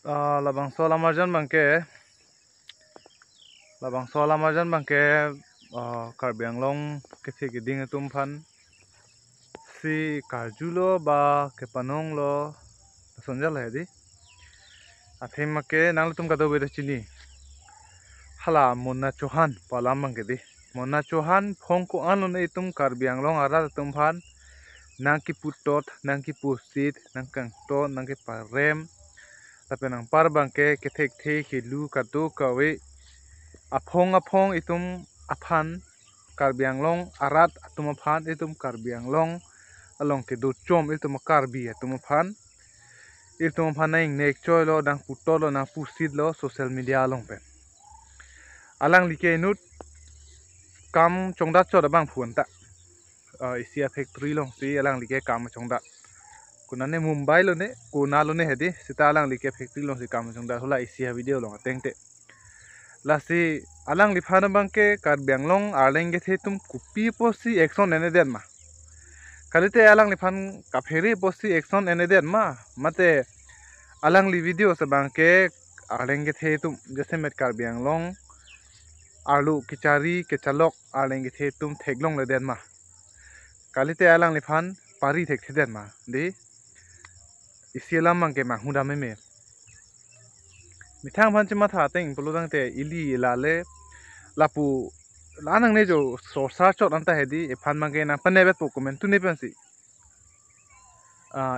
Labang sol amarjan bangke Karbi Anglong kethi giding tumpan si karjulo ba kepanong lo sonjal hedi athe make nang tum kado beda chini hala Mona Chauhan palam bangke di Mona Chauhan phong ko anlo ne tum Karbi Anglong ara tumpan nang ki putot nang ki pusit nang kang to nang ki parem tapi nang par bangke kethek the hilu katu kawe apong itum aphan Karbi Anglong arat atum aphan itum Karbi Anglong along ke do chom itum Karbi atum aphan naing nek choy lo dang puto lo nang pusit lo social media along pe alang like nut kam chongdat cho da bang phun ta isia factory long si alang like kam chongdat kunane Mumbai lo ne kuna lo ne hedi sita alang like factory long si kam chongdat hola isia video long tengte lasi alang lifana bangke Karbi Anglong arleng gethe tum kupi posi action ene den ma kalite alang lifan kapheri posi action ene den ma mate alang li video se bangke arleng gethe tum jese met Karbi Anglong arlu kichari kechalok arleng gethe tum theglong le den ma kalite alang lifan pari thek the den ma di isielam bangke ma huda me Mithang phan chima tha teng polodang te ili lale lapu lanang ne jo sorsa chot anta hedi e phan mangke na panebet po comment tu ne pensi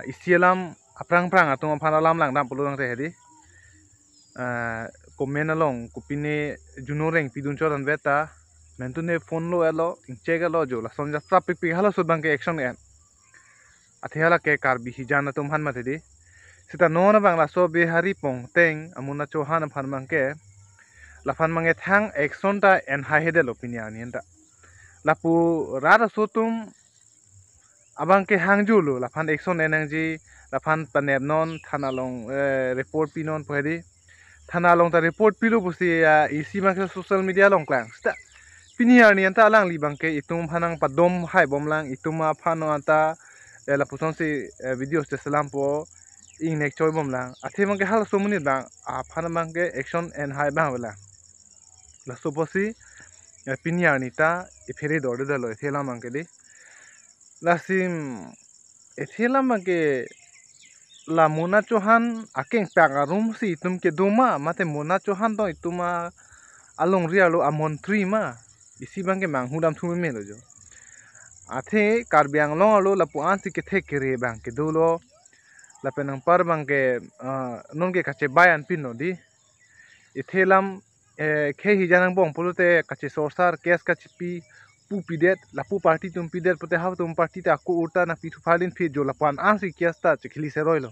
isielam aprang atung phan alam lang dam polodang te hedi comment along kupine junoreng pidun chot an beta mentune phone lo elo ingchega lo jo la sonja trapik pi halo sud bangke action en athiala ke Karbi hijana tum han ma thedi sita nona bangla so bihari pong teng Mona Chauhan phan mangke lafan mange thang action ta en ha hedel opinion enta lapu rara sotum abangke hangjulu lafan action enangji lafan paneb non thana long report pinon phedi thana long ta report pilu busi isi bangke social media long klang sta piniar ni enta alang li bangke itum phanang padom hai bomlang ituma phano anta lapu sonsi video se salam po ing nek choy bomlang athe mangke hal somuni bang phana mangke action en hai bang bala la soposi piniar ni ta ifere dorde dalo ethela mangke di lasim ethela mangke la Mona Chauhan akeng pangarum si itum ke duma mate Mona Chauhan to ituma along rialo amontri ma isi bangke manghudam thume me lojo athe Karbi Anglong alo lapu ansi ke the kere bangke dulo lapenang par bangke non ke kache bayan pino di ithelam khe hijanang bong polute kache sorsar kes kache pi pu pidet lapu party tum pidet pote hav tum party ta ko urta na pitu falin fi jo lapan ansi kiasta chikhli seroilo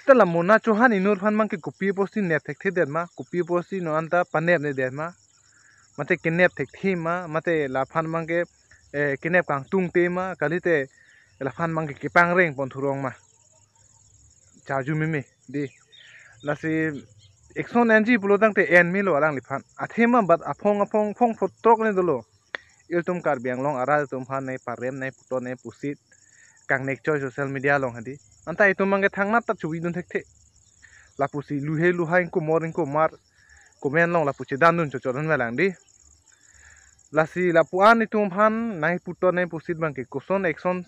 stala Mona Chauhan inur phan mangke kupi posti net thek the ma kupi posti no anta panep ne den ma mate kenep thek the ma mate la phan mangke kenep kang tung te ma kalite la phan mangke kipang reng pon thurong ma charju meme di lasi action NG pulodang te en milo alang liphan athema bat afong phong fotrok ne dolo iltum Karbi Anglong ara tum phan nei parem nei puto nei pusit kang nek choy social media long hadi anta itum mangge thangna ta chubi dun thek lapusi luhai ko moring ko mar komen long lapusi dandun chochoran melang di lasi lapuan itum phan nai puto nei pusit bangke koson action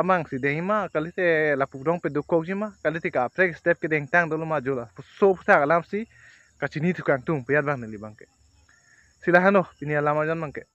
amang si dehima kalite lapudong pedukok jima kalite ka prek step ke deng tang dolo ma jola so pha alam si kachini tukang tung piyat bang nili bangke silahano ini alamajan bangke